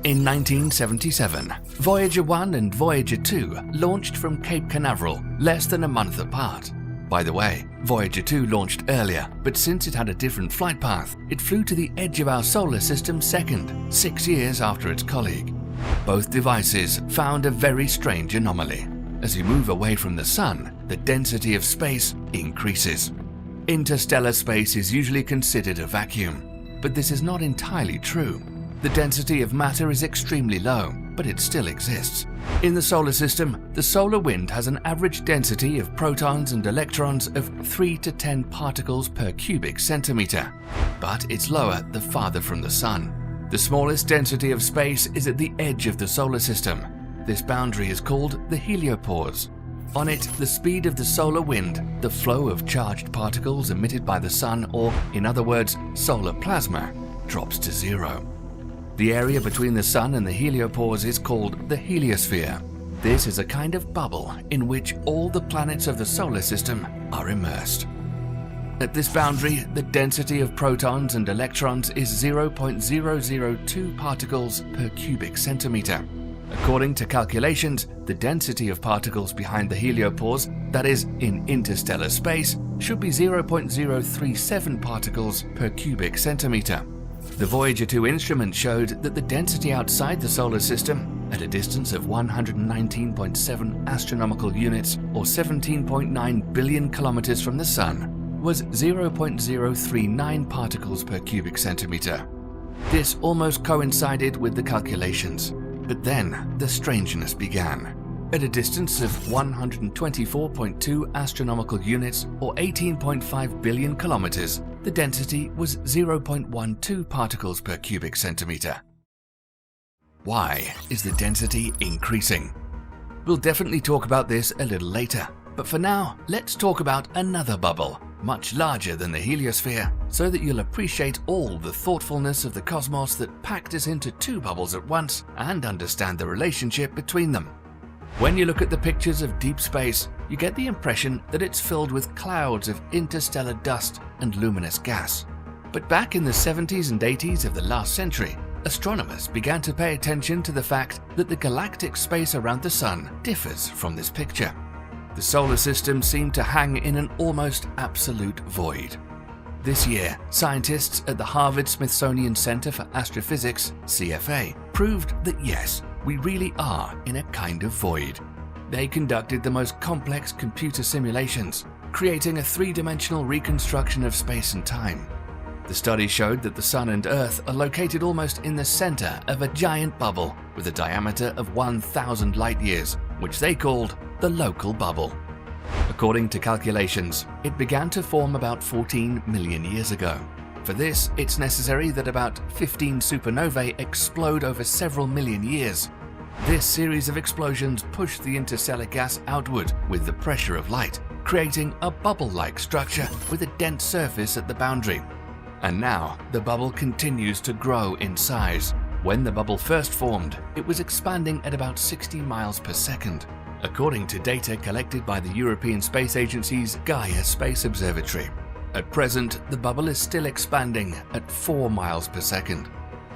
In 1977, Voyager 1 and Voyager 2 launched from Cape Canaveral less than a month apart. By the way, Voyager 2 launched earlier, but since it had a different flight path, it flew to the edge of our solar system second, 6 years after its colleague. Both devices found a very strange anomaly. As you move away from the Sun, the density of space increases. Interstellar space is usually considered a vacuum, but this is not entirely true. The density of matter is extremely low, but it still exists. In the solar system, the solar wind has an average density of protons and electrons of 3 to 10 particles per cubic centimeter, but it's lower the farther from the Sun. The smallest density of space is at the edge of the solar system. This boundary is called the heliopause. On it, the speed of the solar wind, the flow of charged particles emitted by the Sun, or in other words, solar plasma, drops to zero. The area between the Sun and the heliopause is called the heliosphere. This is a kind of bubble in which all the planets of the solar system are immersed. At this boundary, the density of protons and electrons is 0.002 particles per cubic centimeter. According to calculations, the density of particles behind the heliopause, that is, in interstellar space, should be 0.037 particles per cubic centimeter. The Voyager 2 instrument showed that the density outside the solar system, at a distance of 119.7 astronomical units or 17.9 billion kilometers from the Sun, was 0.039 particles per cubic centimeter. This almost coincided with the calculations, but then the strangeness began. At a distance of 124.2 astronomical units or 18.5 billion kilometers, the density was 0.12 particles per cubic centimeter. Why is the density increasing? We'll definitely talk about this a little later, but for now, let's talk about another bubble, much larger than the heliosphere, so that you'll appreciate all the thoughtfulness of the cosmos that packed us into two bubbles at once and understand the relationship between them. When you look at the pictures of deep space, you get the impression that it's filled with clouds of interstellar dust and luminous gas. But back in the 70s and 80s of the last century, astronomers began to pay attention to the fact that the galactic space around the Sun differs from this picture. The solar system seemed to hang in an almost absolute void. This year, scientists at the Harvard-Smithsonian Center for Astrophysics, CFA, proved that yes, we really are in a kind of void. They conducted the most complex computer simulations, creating a three-dimensional reconstruction of space and time. The study showed that the Sun and Earth are located almost in the center of a giant bubble with a diameter of 1,000 light-years, which they called the local bubble. According to calculations, it began to form about 14 million years ago. For this, it's necessary that about 15 supernovae explode over several million years. This series of explosions pushed the interstellar gas outward with the pressure of light, creating a bubble-like structure with a dense surface at the boundary. And now, the bubble continues to grow in size. When the bubble first formed, it was expanding at about 60 miles per second, according to data collected by the European Space Agency's Gaia Space Observatory. At present, the bubble is still expanding at 4 miles per second.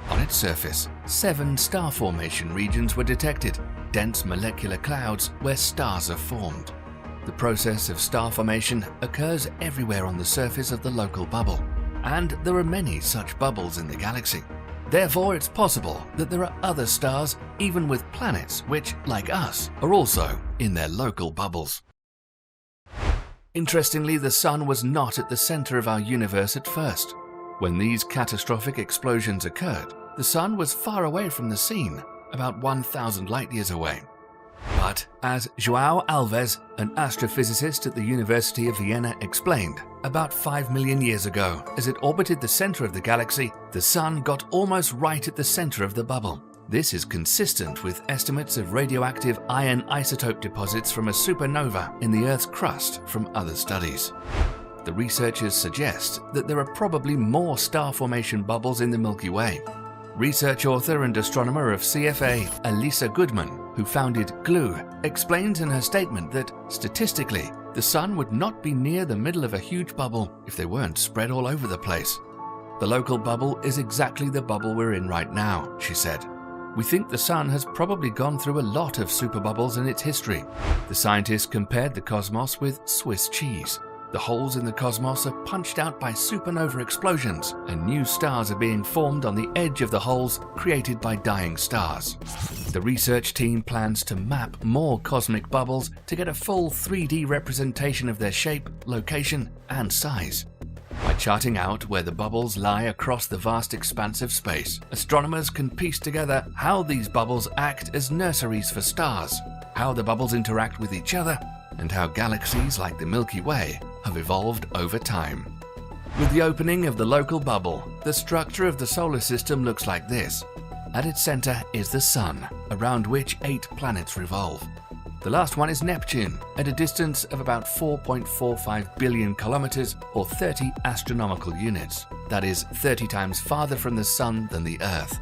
On its surface, 7 star formation regions were detected, dense molecular clouds where stars are formed. The process of star formation occurs everywhere on the surface of the local bubble, and there are many such bubbles in the galaxy. Therefore, it's possible that there are other stars, even with planets, which, like us, are also in their local bubbles. Interestingly, the Sun was not at the center of our universe at first. When these catastrophic explosions occurred, the Sun was far away from the scene, about 1,000 light-years away. But, as João Alves, an astrophysicist at the University of Vienna, explained, about 5 million years ago, as it orbited the center of the galaxy, the Sun got almost right at the center of the bubble. This is consistent with estimates of radioactive iron isotope deposits from a supernova in the Earth's crust from other studies. The researchers suggest that there are probably more star formation bubbles in the Milky Way. Research author and astronomer of CFA, Elisa Goodman, who founded GLUE, explains in her statement that, statistically, the Sun would not be near the middle of a huge bubble if they weren't spread all over the place. The local bubble is exactly the bubble we're in right now, she said. We think the Sun has probably gone through a lot of superbubbles in its history. The scientists compared the cosmos with Swiss cheese. The holes in the cosmos are punched out by supernova explosions, and new stars are being formed on the edge of the holes created by dying stars. The research team plans to map more cosmic bubbles to get a full 3D representation of their shape, location, and size. By charting out where the bubbles lie across the vast expanse of space, astronomers can piece together how these bubbles act as nurseries for stars, how the bubbles interact with each other, and how galaxies like the Milky Way have evolved over time. With the opening of the local bubble, the structure of the solar system looks like this. At its center is the Sun, around which 8 planets revolve. The last one is Neptune, at a distance of about 4.45 billion kilometers or 30 astronomical units. That is 30 times farther from the Sun than the Earth.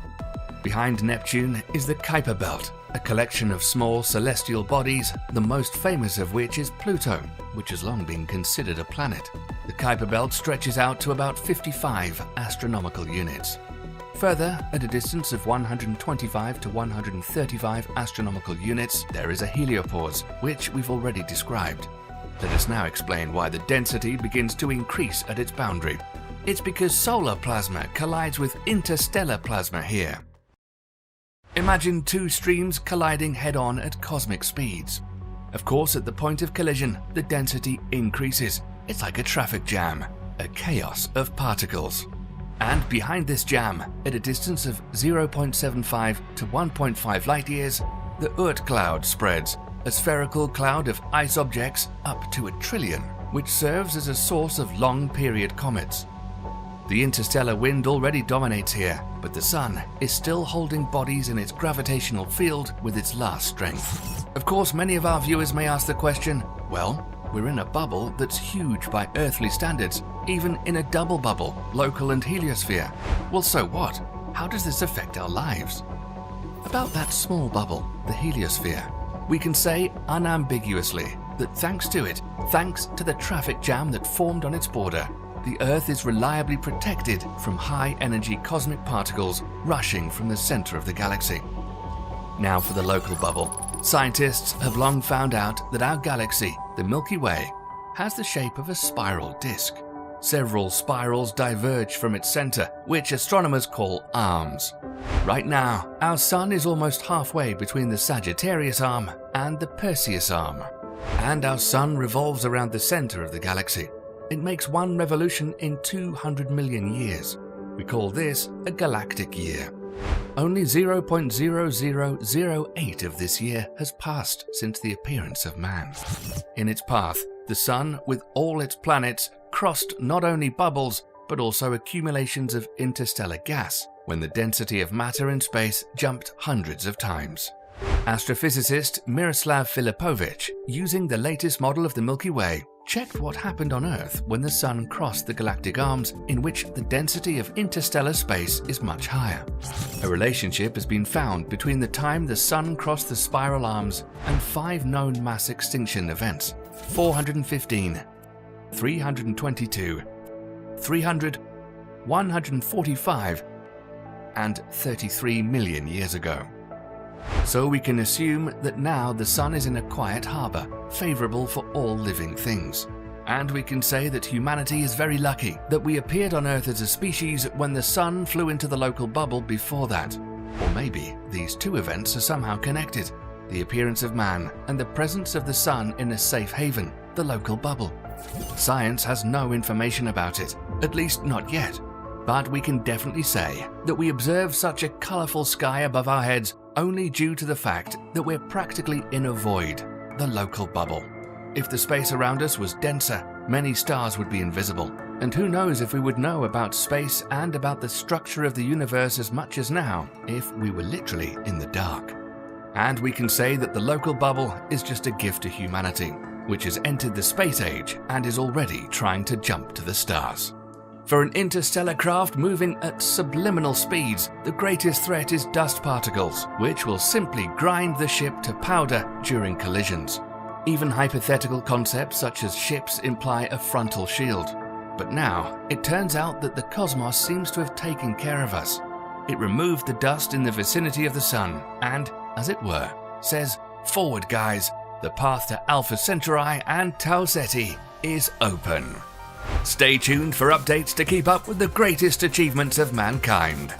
Behind Neptune is the Kuiper Belt, a collection of small celestial bodies, the most famous of which is Pluto, which has long been considered a planet. The Kuiper Belt stretches out to about 55 astronomical units. Further, at a distance of 125 to 135 astronomical units, there is a heliopause, which we've already described. Let us now explain why the density begins to increase at its boundary. It's because solar plasma collides with interstellar plasma here. Imagine 2 streams colliding head-on at cosmic speeds. Of course, at the point of collision, the density increases. It's like a traffic jam, a chaos of particles. And behind this jam, at a distance of 0.75 to 1.5 light years, the Oort cloud spreads, a spherical cloud of ice objects up to 1 trillion, which serves as a source of long-period comets. The interstellar wind already dominates here, but the Sun is still holding bodies in its gravitational field with its last strength. Of course, many of our viewers may ask the question, well, we're in a bubble that's huge by earthly standards, even in a double bubble, local and heliosphere. Well, so what? How does this affect our lives? About that small bubble, the heliosphere, we can say unambiguously that thanks to it, thanks to the traffic jam that formed on its border, the Earth is reliably protected from high-energy cosmic particles rushing from the center of the galaxy. Now for the local bubble. Scientists have long found out that our galaxy, the Milky Way, has the shape of a spiral disk. Several spirals diverge from its center, which astronomers call arms. Right now, our Sun is almost halfway between the Sagittarius arm and the Perseus arm. And our Sun revolves around the center of the galaxy. It makes one revolution in 200 million years. We call this a galactic year. Only 0.0008 of this year has passed since the appearance of man. In its path, the Sun, with all its planets, crossed not only bubbles, but also accumulations of interstellar gas, when the density of matter in space jumped hundreds of times. Astrophysicist Miroslav Filipovich, using the latest model of the Milky Way, checked what happened on Earth when the Sun crossed the galactic arms, in which the density of interstellar space is much higher. A relationship has been found between the time the Sun crossed the spiral arms and 5 known mass extinction events: 415, 322, 300, 145, and 33 million years ago. So we can assume that now the Sun is in a quiet harbor, favorable for all living things. And we can say that humanity is very lucky that we appeared on Earth as a species when the Sun flew into the local bubble before that. Or maybe these 2 events are somehow connected: the appearance of man and the presence of the Sun in a safe haven, the local bubble. Science has no information about it, at least not yet. But we can definitely say that we observe such a colorful sky above our heads only due to the fact that we're practically in a void, the local bubble. If the space around us was denser, many stars would be invisible. And who knows if we would know about space and about the structure of the universe as much as now if we were literally in the dark. And we can say that the local bubble is just a gift to humanity, which has entered the space age and is already trying to jump to the stars. For an interstellar craft moving at subliminal speeds, the greatest threat is dust particles, which will simply grind the ship to powder during collisions. Even hypothetical concepts such as ships imply a frontal shield. But now, it turns out that the cosmos seems to have taken care of us. It removed the dust in the vicinity of the Sun and, as it were, says, "Forward, guys, the path to Alpha Centauri and Tau Ceti is open." Stay tuned for updates to keep up with the greatest achievements of mankind.